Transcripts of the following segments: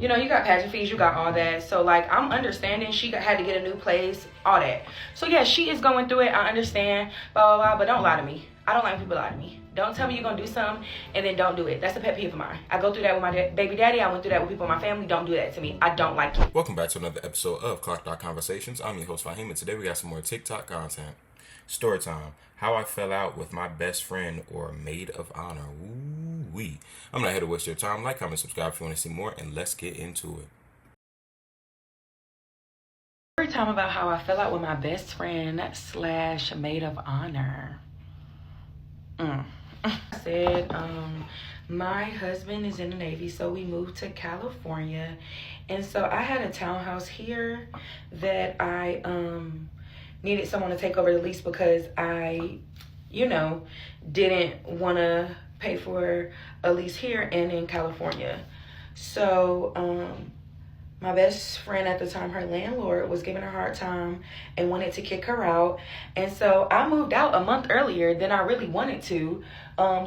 You know, you got pageant fees, you got all that. So, like, I'm understanding she had to get a new place, all that. So, yeah, she is going through it. I understand, blah, blah, blah. But don't lie to me. I don't like people lie to me. Don't tell me you're going to do something and then don't do it. That's a pet peeve of mine. I go through that with my baby daddy. I went through that with people in my family. Don't do that to me. I don't like it. Welcome back to another episode of Clock Dot Conversations. I'm your host, Vyncke, and today we got some more TikTok content. Storytime. How I fell out with my best friend or maid of honor. Ooh-wee. I'm not here to waste your time. Like, comment, subscribe if you want to see more, and let's get into it. Story time about how I fell out with my best friend / maid of honor. I said, my husband is in the Navy, so we moved to California. And so I had a townhouse here that I needed someone to take over the lease because I, didn't want to pay for a lease here and in California. So my best friend at the time, her landlord, was giving her a hard time and wanted to kick her out. And so I moved out a month earlier than I really wanted to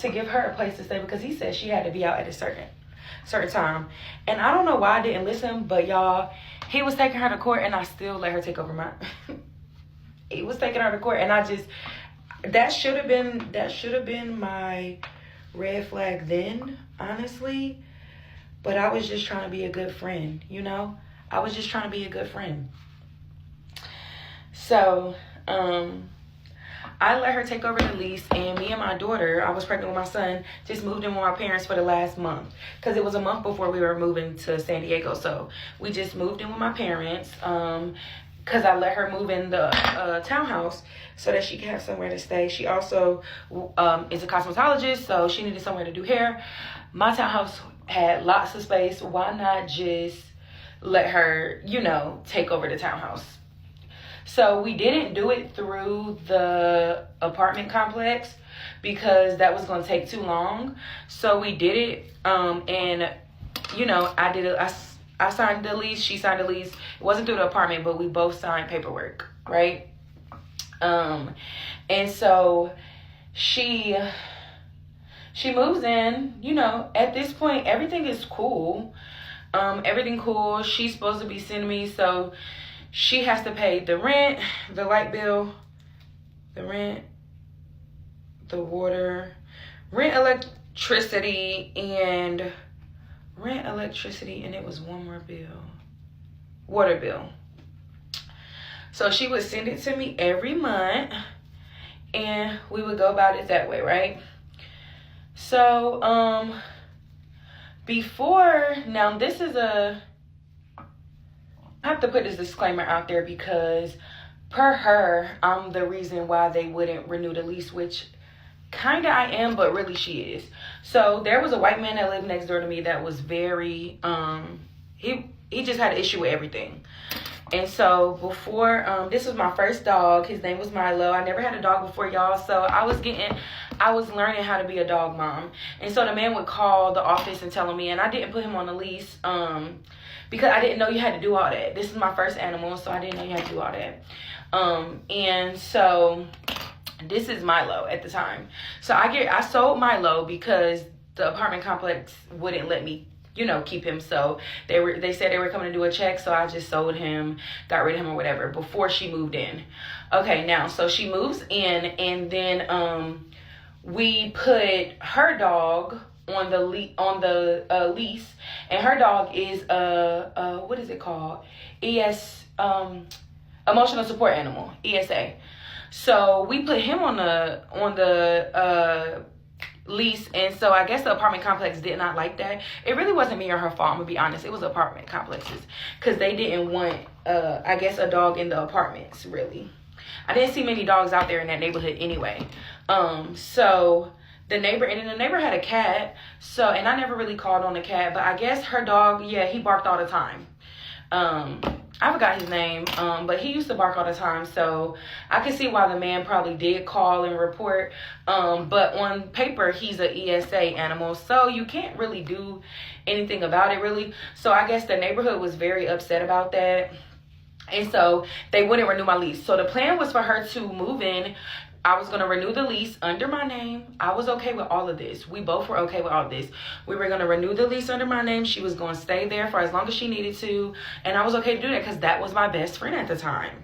give her a place to stay because he said she had to be out at a certain time. And I don't know why I didn't listen, but y'all, he was taking her to court and I still let her take over my he was taking her to court, and that should have been my red flag then, honestly. But I was just trying to be a good friend, I was just trying to be a good friend. So, I let her take over the lease, and me and my daughter, I was pregnant with my son, just moved in with my parents for the last month. Because it was a month before we were moving to San Diego. So, we just moved in with my parents, because I let her move in the townhouse so that she could have somewhere to stay. She also is a cosmetologist, so she needed somewhere to do hair. My townhouse had lots of space. Why not just let her, take over the townhouse? So we didn't do it through the apartment complex because that was going to take too long. So we did it, and I signed the lease, she signed the lease. It wasn't through the apartment, but we both signed paperwork, right? And so she moves in, at this point, everything is cool. Everything cool. She's supposed to be sending me, so she has to pay the rent, the light bill, the water, electricity, and it was one more bill. Water bill. So she would send it to me every month, and we would go about it that way, right? So, I have to put this disclaimer out there because per her, I'm the reason why they wouldn't renew the lease, which kind of I am, but really she is. So there was a white man that lived next door to me that was very, he just had an issue with everything. And so before, this was my first dog. His name was Milo. I never had a dog before, y'all. So I was learning how to be a dog mom. And so the man would call the office and tell me, and I didn't put him on the lease because I didn't know you had to do all that. This is my first animal, so I didn't know you had to do all that. And so this is Milo at the time. So I sold Milo because the apartment complex wouldn't let me keep him. So they said they were coming to do a check, so I just sold him, got rid of him or whatever before she moved in. Okay, now so she moves in, and then we put her dog on the lease, and her dog is what is it called? Emotional support animal, ESA. So we put him on the lease, and so I guess the apartment complex did not like that. It really wasn't me or her fault, I'm gonna be honest. It was apartment complexes because they didn't want I guess a dog in the apartments. Really, I didn't see many dogs out there in that neighborhood anyway. So the neighbor had a cat, so, and I never really called on the cat, but I guess her dog, yeah, he barked all the time. I forgot his name, but he used to bark all the time, so I could see why the man probably did call and report. But on paper, he's an ESA animal, so you can't really do anything about it, really. So I guess the neighborhood was very upset about that, and so they wouldn't renew my lease. So the plan was for her to move in I was going to renew the lease under my name. I was okay with all of this. We both were okay with all of this. We were going to renew the lease under my name. She was going to stay there for as long as she needed to. And I was okay to do that because that was my best friend at the time.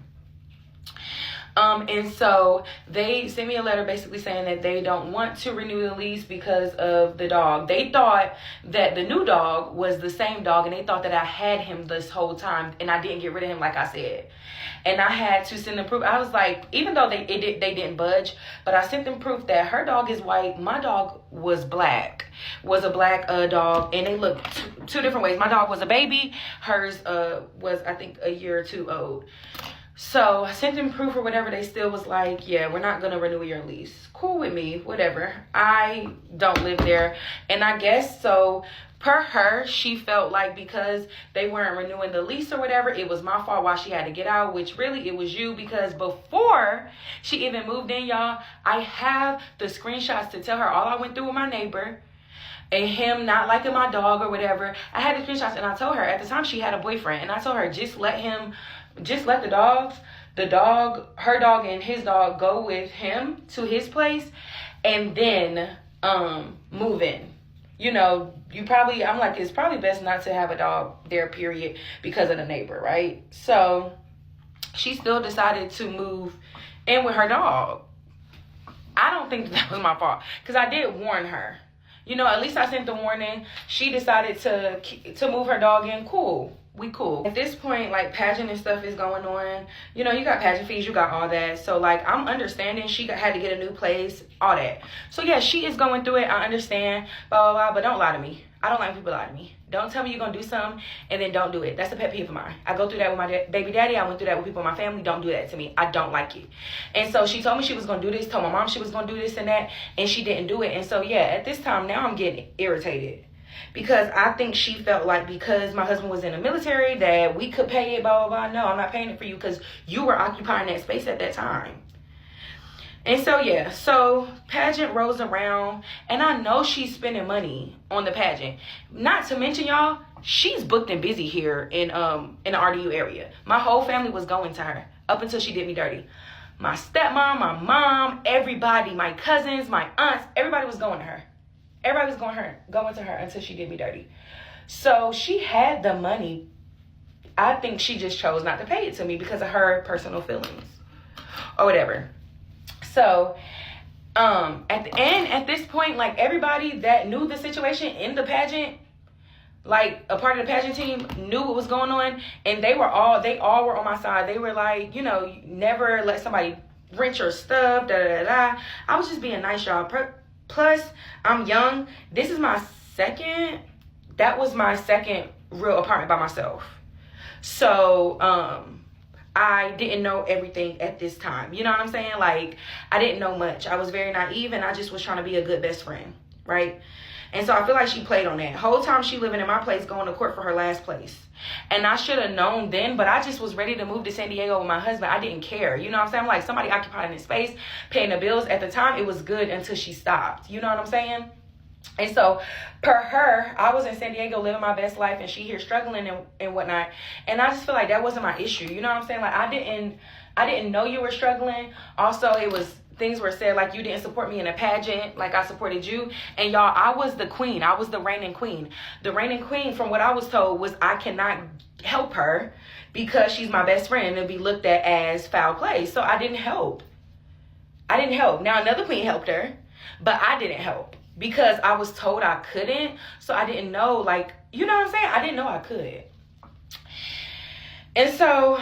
And so they sent me a letter basically saying that they don't want to renew the lease because of the dog. They thought that the new dog was the same dog, and they thought that I had him this whole time and I didn't get rid of him like I said. And I had to send them proof. I was like, even though they didn't budge, but I sent them proof that her dog is white. My dog was black, was a black dog, and they looked two different ways. My dog was a baby. Hers was, I think, a year or two old. So I sent them proof or whatever. They still was like, yeah, we're not going to renew your lease. Cool with me, whatever. I don't live there. And I guess so. Per her, she felt like because they weren't renewing the lease or whatever, it was my fault why she had to get out, which really it was you, because before she even moved in, y'all, I have the screenshots to tell her all I went through with my neighbor and him not liking my dog or whatever. I had the screenshots, and I told her at the time she had a boyfriend, and I told her just let the dogs, her dog and his dog go with him to his place and then move in. You know, I'm like, it's probably best not to have a dog there, period, because of the neighbor, right? So she still decided to move in with her dog. I don't think that was my fault because I did warn her. You know, at least I sent the warning. She decided to move her dog in. Cool. We cool. At this point, like, pageant and stuff is going on. You know, you got pageant fees, you got all that. So, like, I'm understanding she had to get a new place, all that. So, yeah, she is going through it. I understand, blah, blah, blah. But don't lie to me. I don't like people lie to me. Don't tell me you're going to do something and then don't do it. That's a pet peeve of mine. I go through that with my baby daddy. I went through that with people in my family. Don't do that to me. I don't like it. And so she told me she was going to do this, told my mom she was going to do this and that, and she didn't do it. And so, yeah, at this time, now I'm getting irritated. Because I think she felt like because my husband was in the military that we could pay it, blah, blah, blah. No, I'm not paying it for you because you were occupying that space at that time. And so, yeah, so pageant rolls around, and I know she's spending money on the pageant. Not to mention, y'all, she's booked and busy here in the RDU area. My whole family was going to her up until she did me dirty. My stepmom, my mom, everybody, my cousins, my aunts, everybody was going to her. Everybody was going to her until she did me dirty. So she had the money. I think she just chose not to pay it to me because of her personal feelings or whatever. So at the end, at this point, like, everybody that knew the situation in the pageant, like a part of the pageant team, knew what was going on, and they all were on my side. They were like, you know, never let somebody rent your stuff, da da da da. I was just being nice, y'all. Plus, I'm young. That was my second real apartment by myself. So, I didn't know everything at this time. You know what I'm saying? Like, I didn't know much. I was very naive, and I just was trying to be a good best friend, right? And so I feel like she played on that. Whole time she living in my place, going to court for her last place. And I should have known then, but I just was ready to move to San Diego with my husband. I didn't care. You know what I'm saying? I'm like, somebody occupying this space, paying the bills. At the time, it was good until she stopped. You know what I'm saying? And so, per her, I was in San Diego living my best life, and she here struggling and whatnot. And I just feel like that wasn't my issue. You know what I'm saying? Like, I didn't know you were struggling. Also, things were said like you didn't support me in a pageant like I supported you. And y'all, I was the queen. I was the reigning queen. The reigning queen, from what I was told, was I cannot help her because she's my best friend and be looked at as foul play. So I didn't help. Now another queen helped her, but I didn't help because I was told I couldn't. So I didn't know, like, you know what I'm saying? I didn't know I could. And so,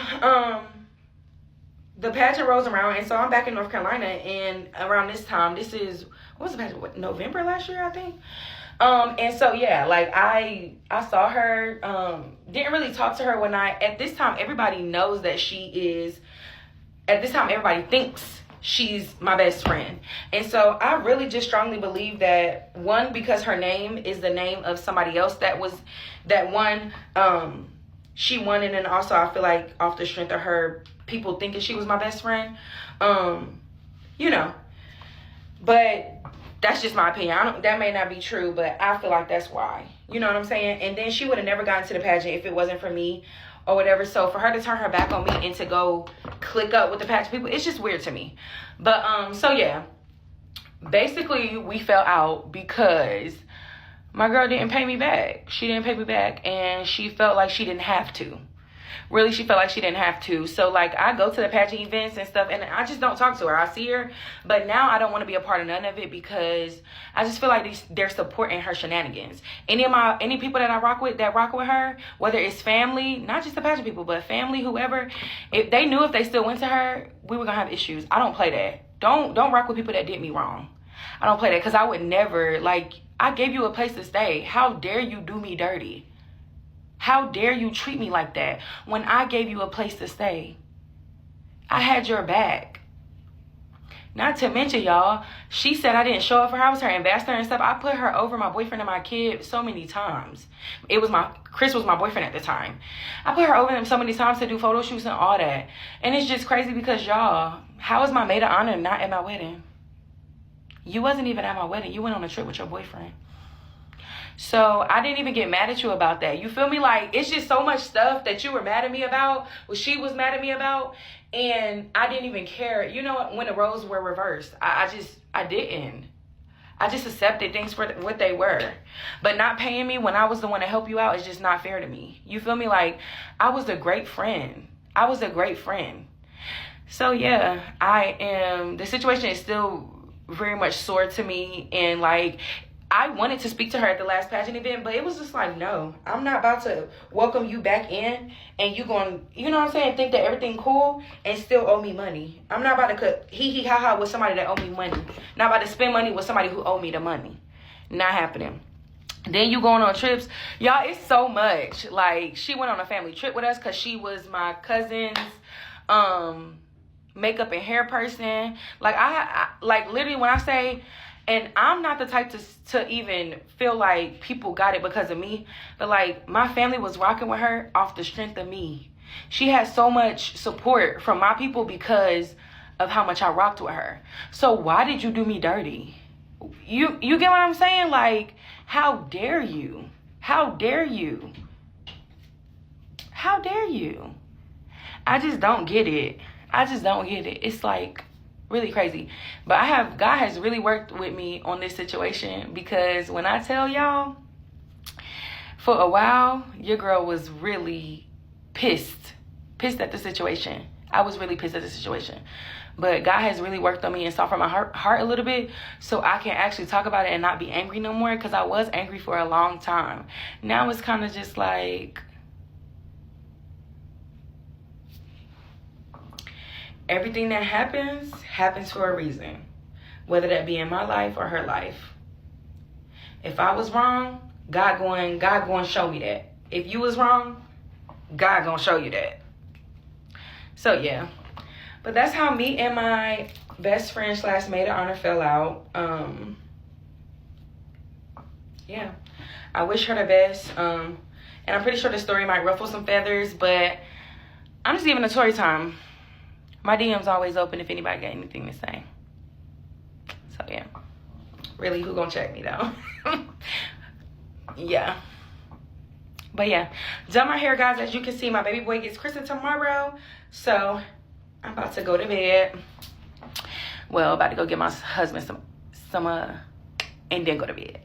the pageant rolls around, and so I'm back in North Carolina, and around this time, what was the pageant? November last year, I think? And so, yeah, like, I saw her, didn't really talk to her at this time, everybody knows that everybody thinks she's my best friend. And so I really just strongly believe that, one, because her name is the name of somebody else she won, and then also I feel like off the strength of her, people thinking she was my best friend, you know. But That's just my opinion. That may not be true, but I feel like that's why. You know what I'm saying? And then she would have never gotten to the pageant if it wasn't for me or whatever. So for her to turn her back on me and to go click up with the pageant people, it's just weird to me. But so yeah, basically we fell out because my girl didn't pay me back. She didn't pay me back, and she felt like she didn't have to. Really, she felt like she didn't have to. So, like, I go to the pageant events and stuff, and I just don't talk to her. I see her, but now I don't want to be a part of none of it because I just feel like they're supporting her shenanigans. Any people that I rock with her, whether it's family, not just the pageant people, but family, whoever, if they knew if they still went to her, we were gonna have issues. I don't play that. Don't rock with people that did me wrong. I don't play that because I would never, like, I gave you a place to stay. How dare you do me dirty? How dare you treat me like that when I gave you a place to stay? I had your back. Not to mention, y'all, she said I didn't show up for her. I was her ambassador and stuff. I put her over my boyfriend and my kid so many times. Chris was my boyfriend at the time. I put her over him so many times to do photo shoots and all that. And it's just crazy because, y'all, how is my maid of honor not at my wedding? You wasn't even at my wedding. You went on a trip with your boyfriend. So I didn't even get mad at you about that. You feel me? Like, it's just so much stuff that you were mad at me about, what she was mad at me about, and I didn't even care. You know what? When the roles were reversed, I didn't. I just accepted things for what they were. But not paying me when I was the one to help you out is just not fair to me. You feel me? Like, I was a great friend. So yeah, the situation is still very much sore to me, and like, I wanted to speak to her at the last pageant event, but it was just like, no, I'm not about to welcome you back in and you going, you know what I'm saying, think that everything cool and still owe me money. I'm not about to cut hee-hee-ha-ha with somebody that owe me money. Not about to spend money with somebody who owe me the money. Not happening. Then you going on trips. Y'all, it's so much. Like, she went on a family trip with us because she was my cousin's makeup and hair person. Like, I like, literally, when I say... And I'm not the type to even feel like people got it because of me. But, like, my family was rocking with her off the strength of me. She had so much support from my people because of how much I rocked with her. So why did you do me dirty? You get what I'm saying? Like, how dare you? How dare you? How dare you? I just don't get it. It's like... really crazy. But God has really worked with me on this situation, because when I tell y'all, for a while, your girl was really pissed at the situation. I was really pissed at the situation. But God has really worked on me and softened my heart a little bit, so I can actually talk about it and not be angry no more, because I was angry for a long time. Now it's kind of just like, everything that happens for a reason, whether that be in my life or her life. If I was wrong, God going to show me that. If you was wrong, God going to show you that. So yeah, but that's how me and my best friend / maid of honor fell out. Yeah, I wish her the best. And I'm pretty sure the story might ruffle some feathers, but I'm just giving a story time. My DM's always open if anybody got anything to say. So, yeah. Really, who gonna check me, though? Yeah. But, yeah. Done my hair, guys. As you can see, my baby boy gets christened tomorrow. So, I'm about to go to bed. Well, about to go get my husband some and then go to bed.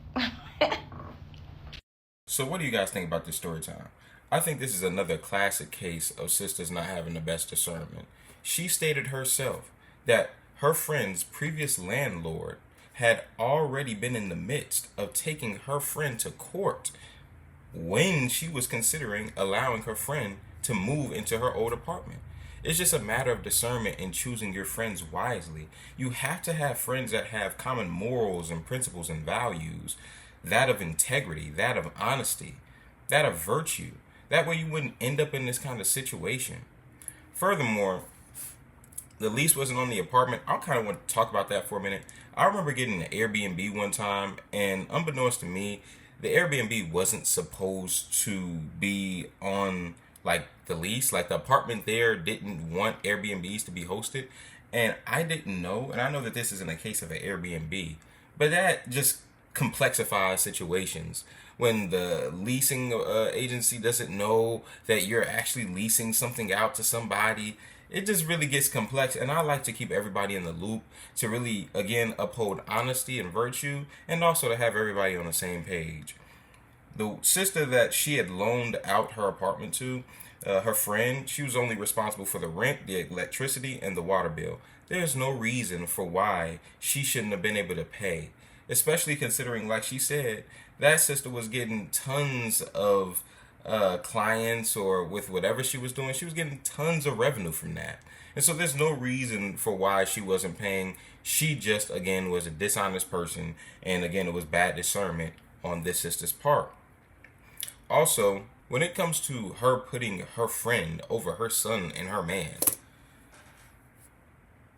So what do you guys think about this story time? I think this is another classic case of sisters not having the best discernment. She stated herself that her friend's previous landlord had already been in the midst of taking her friend to court when she was considering allowing her friend to move into her old apartment. It's just a matter of discernment and choosing your friends wisely. You have to have friends that have common morals and principles and values, that of integrity, that of honesty, that of virtue. That way you wouldn't end up in this kind of situation. Furthermore, the lease wasn't on the apartment. I kind of want to talk about that for a minute. I remember getting an Airbnb one time, and unbeknownst to me, the Airbnb wasn't supposed to be on, like, the lease. Like, the apartment there didn't want Airbnbs to be hosted, and I didn't know. And I know that this isn't a case of an Airbnb, But that just complexifies situations. When the leasing agency doesn't know that you're actually leasing something out to somebody, it just really gets complex. And I like to keep everybody in the loop to really, again, uphold honesty and virtue, and also to have everybody on the same page. The sister that she had loaned out her apartment to, her friend, she was only responsible for the rent, the electricity, and the water bill. There's no reason for why she shouldn't have been able to pay, especially considering, like she said, that sister was getting tons of clients, or with whatever she was doing, she was getting tons of revenue from that. And so there's no reason for why she wasn't paying. She just, again, was a dishonest person. And again, it was bad discernment on this sister's part. Also, when it comes to her putting her friend over her son and her man,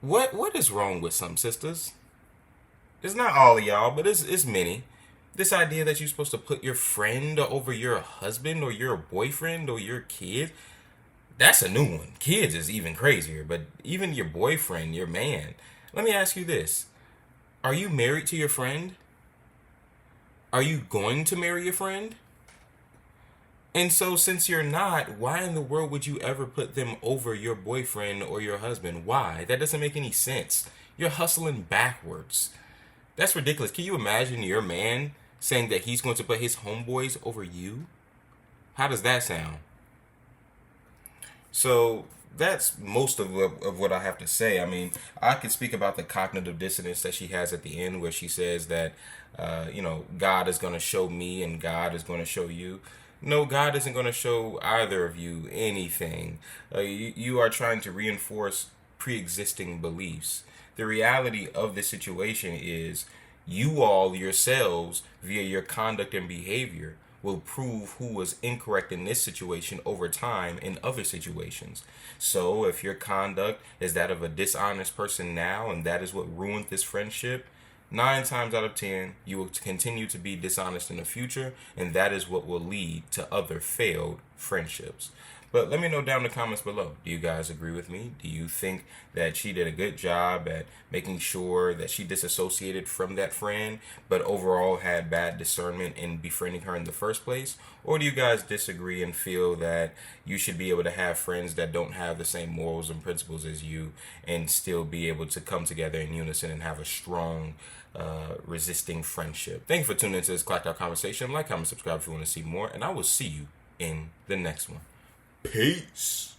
what is wrong with some sisters? It's not all of y'all, but it's many. This idea that you're supposed to put your friend over your husband or your boyfriend or your kid, that's a new one. Kids is even crazier, but even your boyfriend, your man. Let me ask you this. Are you married to your friend? Are you going to marry your friend? And so, since you're not, why in the world would you ever put them over your boyfriend or your husband? Why? That doesn't make any sense. You're hustling backwards. That's ridiculous. Can you imagine your man saying that he's going to put his homeboys over you? How does that sound? So that's most of what I have to say. I mean, I could speak about the cognitive dissonance that she has at the end, where she says that, God is going to show me and God is going to show you. No, God isn't going to show either of you anything. You are trying to reinforce pre-existing beliefs. The reality of the situation is you all yourselves, via your conduct and behavior, will prove who was incorrect in this situation over time in other situations. So if your conduct is that of a dishonest person now, and that is what ruined this friendship, 9 times out of 10, you will continue to be dishonest in the future, and that is what will lead to other failed friendships. But let me know down in the comments below. Do you guys agree with me? Do you think that she did a good job at making sure that she disassociated from that friend, but overall had bad discernment in befriending her in the first place? Or do you guys disagree and feel that you should be able to have friends that don't have the same morals and principles as you and still be able to come together in unison and have a strong, resisting friendship? Thank you for tuning into this Clocked Out Conversation. Like, comment, subscribe if you want to see more, and I will see you in the next one. Peace.